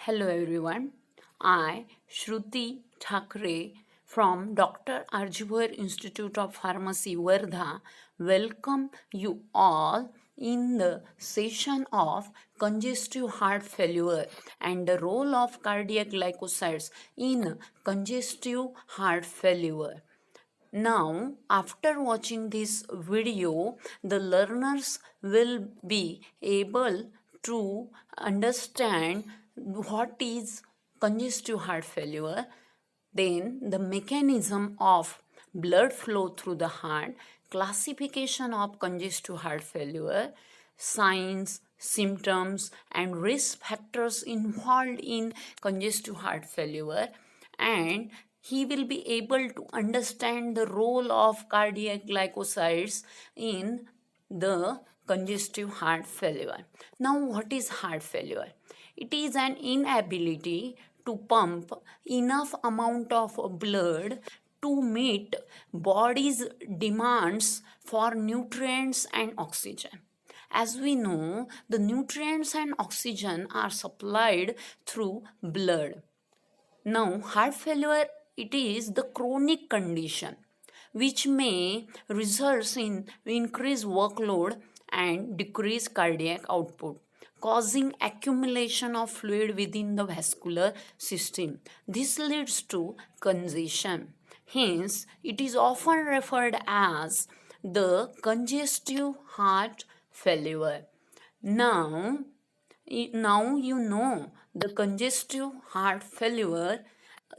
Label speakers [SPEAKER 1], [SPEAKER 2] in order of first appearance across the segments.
[SPEAKER 1] Hello everyone. I, Shruti Thakre from Dr. Arjivar Institute of Pharmacy, Wardha, welcome you all in the session of congestive heart failure and the role of cardiac glycosides in congestive heart failure. Now, after watching this video, the learners will be able to understand what is congestive heart failure, then the mechanism of blood flow through the heart, classification of congestive heart failure, signs, symptoms, and risk factors involved in congestive heart failure, and he will be able to understand the role of cardiac glycosides in the congestive heart failure. Now, what is heart failure? It is an inability to pump enough amount of blood to meet body's demands for nutrients and oxygen. As we know, the nutrients and oxygen are supplied through blood. Now, heart failure, it is the chronic condition which may result in increased workload and decreased cardiac output, causing accumulation of fluid within the vascular system. This leads to congestion. Hence, it is often referred as the congestive heart failure. Now you know the congestive heart failure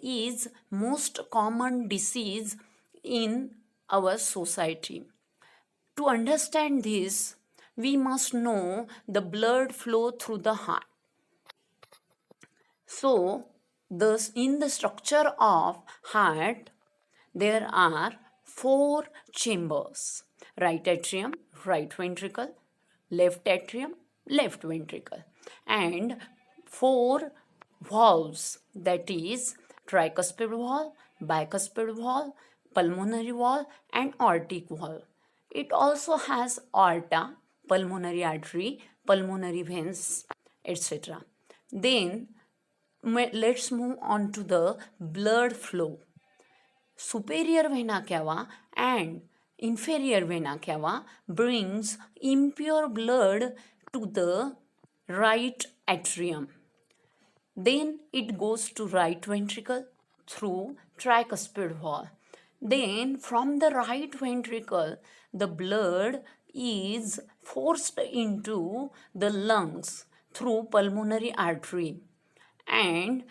[SPEAKER 1] is most common disease in our society. To understand this, we must know the blood flow through the heart. So, thus in the structure of heart, there are four chambers: right atrium, right ventricle, left atrium, left ventricle, and four valves, that is tricuspid valve, bicuspid valve, pulmonary valve, and aortic valve. It also has aorta, pulmonary artery, pulmonary veins, etc. Then let's move on to the blood flow. Superior vena cava and inferior vena cava brings impure blood to the right atrium. Then it goes to right ventricle through tricuspid valve. Then from the right ventricle, the blood is forced into the lungs through pulmonary artery, and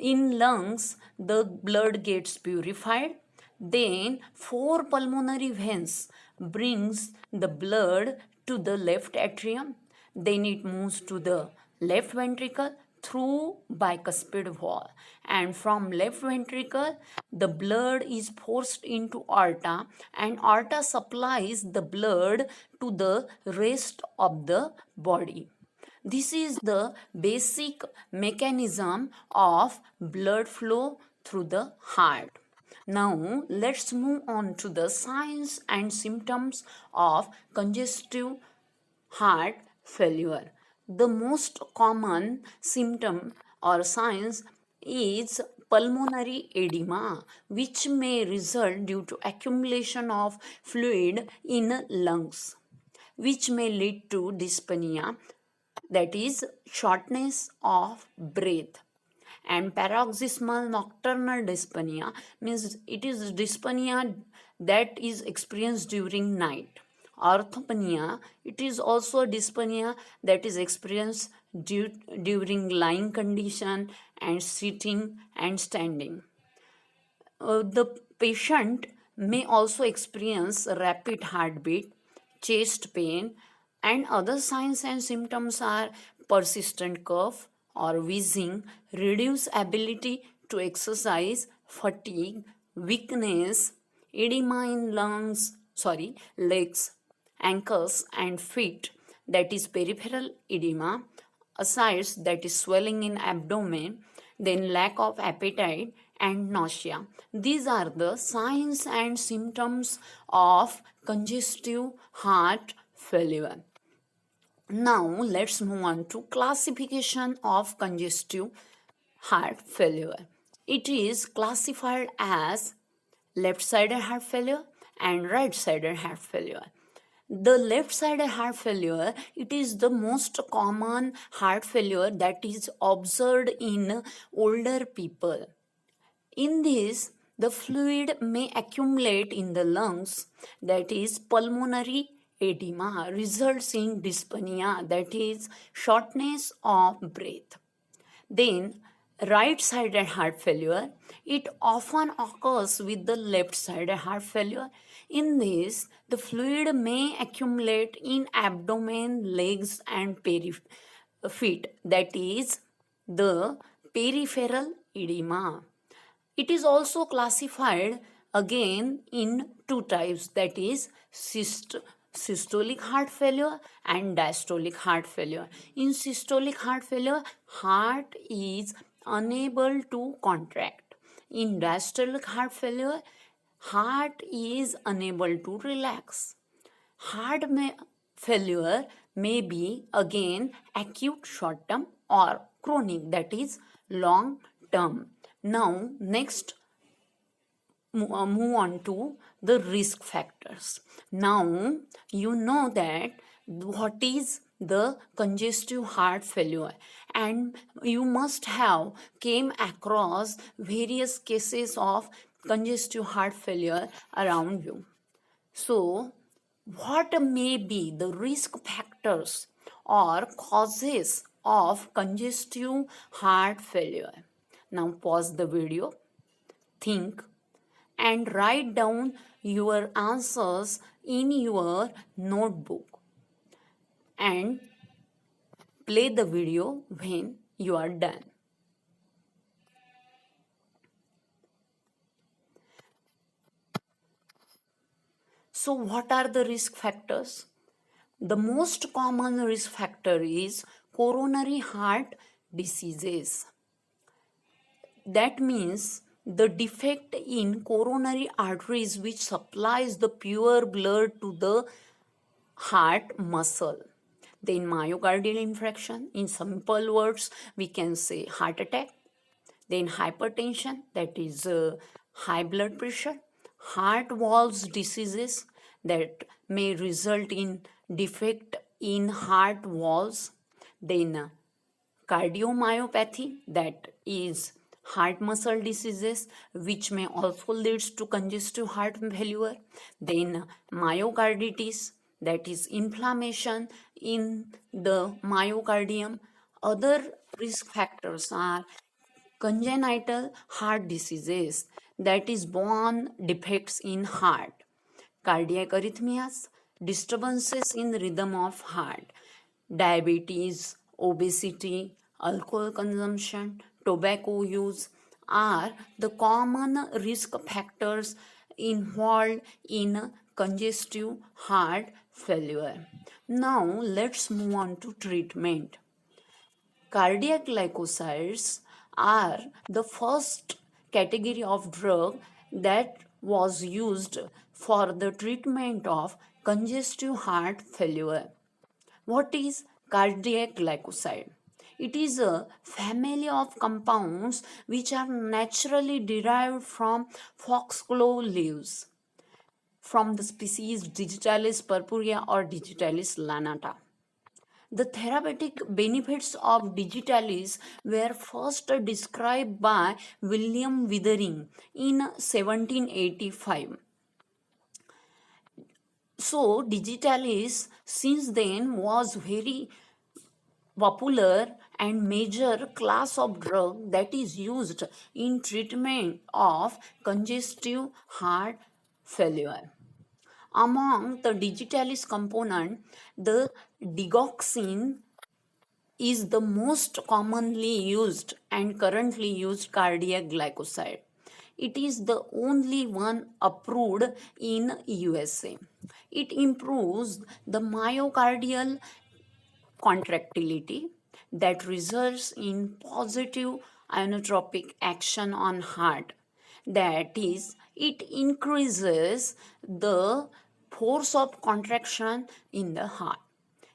[SPEAKER 1] in lungs the blood gets purified. Then four pulmonary veins brings the blood to the left atrium. Then it moves to the left ventricle through bicuspid valve, and from left ventricle the blood is forced into aorta, and aorta supplies the blood to the rest of the body. This is the basic mechanism of blood flow through the heart. Now, let's move on to the signs and symptoms of congestive heart failure. The most common symptom or signs is pulmonary edema, which may result due to accumulation of fluid in lungs, which may lead to dyspnea, that is shortness of breath. And paroxysmal nocturnal dyspnea means it is dyspnea that is experienced during night. Orthopnea, it is also dyspnea that is experienced during lying condition and sitting and standing. The patient may also experience rapid heartbeat, chest pain, and other signs and symptoms are persistent cough or wheezing, reduced ability to exercise, fatigue, weakness, edema in legs, ankles, and feet, that is peripheral edema, ascites, that is swelling in abdomen, then lack of appetite and nausea. These are the signs and symptoms of congestive heart failure. Now let's move on to classification of congestive heart failure. It is classified as left-sided heart failure and right-sided heart failure. The left-sided heart failure, it is the most common heart failure that is observed in older people. In this, the fluid may accumulate in the lungs, that is pulmonary edema, results in dyspnea, that is shortness of breath. Then, right-sided heart failure, it often occurs with the left-sided heart failure. In this, the fluid may accumulate in abdomen, legs and feet, that is the peripheral edema. It is also classified again in two types, that is systolic heart failure and diastolic heart failure. In systolic heart failure, heart is unable to contract. In diastolic heart failure, heart is unable to relax. Failure may be again acute short term or chronic, that is long term. Now next move on to the risk factors. Now you know that what is the congestive heart failure, and you must have came across various cases of congestive heart failure around you. So what may be the risk factors or causes of congestive heart failure? Now pause the video, think and write down your answers in your notebook and play the video when you are done. So what are the risk factors? The most common risk factor is coronary heart diseases. That means the defect in coronary arteries which supplies the pure blood to the heart muscle. Then myocardial infarction, in simple words we can say heart attack. Then hypertension, that is high blood pressure. Heart valves diseases that may result in defect in heart valves. Then cardiomyopathy, that is heart muscle diseases which may also leads to congestive heart failure. Then myocarditis, that is inflammation in the myocardium. Other risk factors are congenital heart diseases, that is born defects in heart, cardiac arrhythmias, disturbances in rhythm of heart, diabetes, obesity, alcohol consumption, tobacco use are the common risk factors involved in congestive heart failure. Now let's move on to treatment. Cardiac glycosides are the first category of drug that was used for the treatment of congestive heart failure. What is cardiac glycoside? It is a family of compounds which are naturally derived from foxglove leaves from the species Digitalis purpurea or Digitalis lanata. The therapeutic benefits of digitalis were first described by William Withering in 1785. So, digitalis since then was very popular and major class of drug that is used in treatment of congestive heart failure. Among the digitalis component, the digoxin is the most commonly used and currently used cardiac glycoside. It is the only one approved in USA. It improves the myocardial contractility that results in positive inotropic action on heart. That is, it increases the force of contraction in the heart.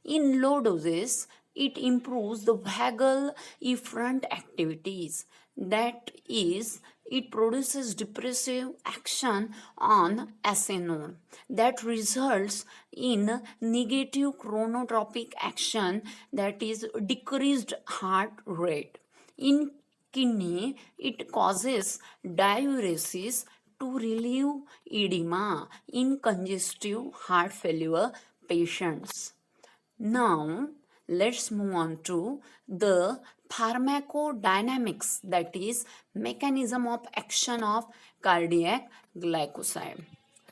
[SPEAKER 1] In low doses, it improves the vagal efferent activities. That is, it produces depressive action on SNO that results in negative chronotropic action, that is decreased heart rate. In kidney, it causes diuresis to relieve edema in congestive heart failure patients. Now, let's move on to the pharmacodynamics, that is mechanism of action of cardiac glycoside.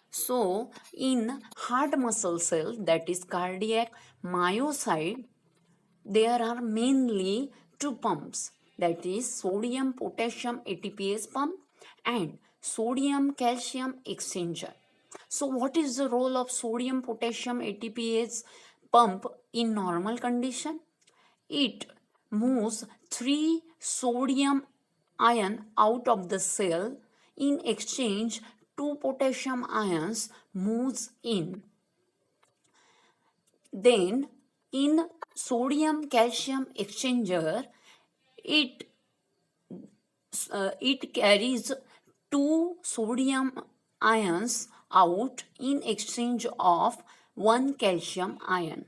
[SPEAKER 1] So, in heart muscle cell, that is cardiac myocyte, there are mainly two pumps, that is sodium potassium ATPase pump and sodium calcium exchanger. So what is the role of sodium potassium ATPase pump in normal condition? It moves 3 sodium ion out of the cell. In exchange, 2 potassium ions moves in. Then in sodium calcium exchanger, it carries 2 sodium ions out in exchange of 1 calcium ion.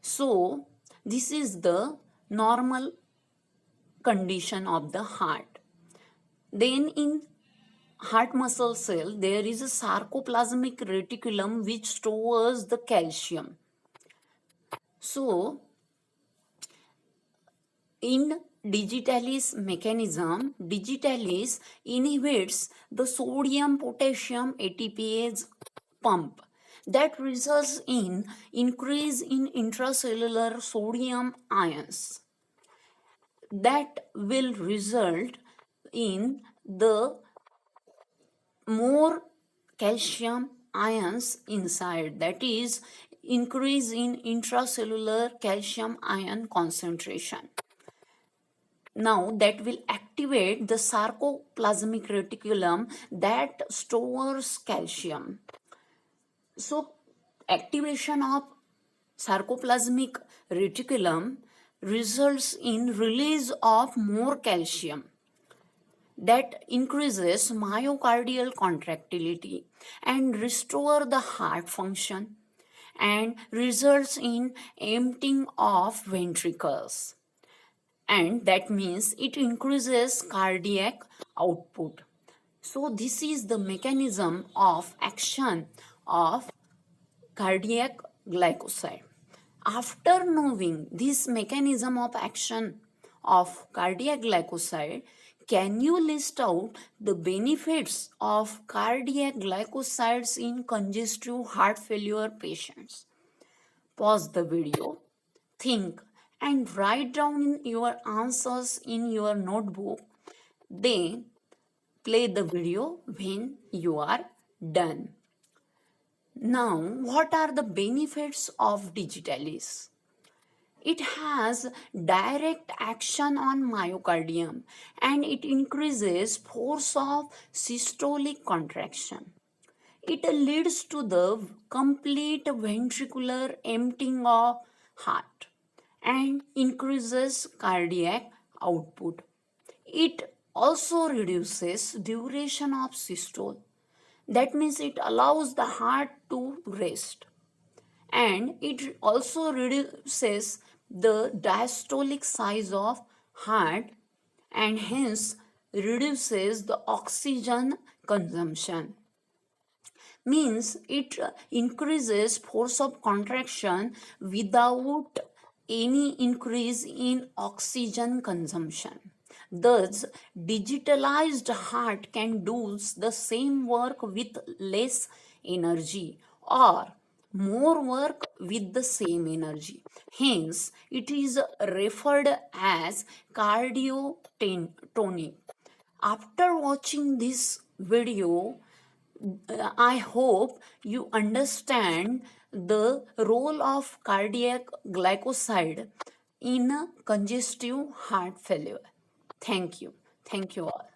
[SPEAKER 1] So this is the normal condition of the heart. Then in heart muscle cell, there is a sarcoplasmic reticulum which stores the calcium. So in digitalis mechanism, digitalis inhibits the sodium potassium ATPase pump that results in increase in intracellular sodium ions. That will result in the more calcium ions inside, that is increase in intracellular calcium ion concentration. Now that will activate the sarcoplasmic reticulum that stores calcium. So activation of sarcoplasmic reticulum results in release of more calcium that increases myocardial contractility and restore the heart function and results in emptying of ventricles, and that means it increases cardiac output. So this is the mechanism of action of cardiac glycoside. After knowing this mechanism of action of cardiac glycoside, can you list out the benefits of cardiac glycosides in congestive heart failure patients? Pause the video, think, and write down your answers in your notebook. Then play the video when you are done. Now, what are the benefits of digitalis? It has direct action on myocardium and it increases force of systolic contraction. It leads to the complete ventricular emptying of heart and increases cardiac output. It also reduces duration of systole. That means it allows the heart to rest. And it also reduces the diastolic size of heart and hence reduces the oxygen consumption. Means it increases force of contraction without any increase in oxygen consumption. Thus, digitalized heart can do the same work with less energy or more work with the same energy. Hence, it is referred as cardiotonic. After watching this video, I hope you understand the role of cardiac glycoside in congestive heart failure. Thank you. Thank you all.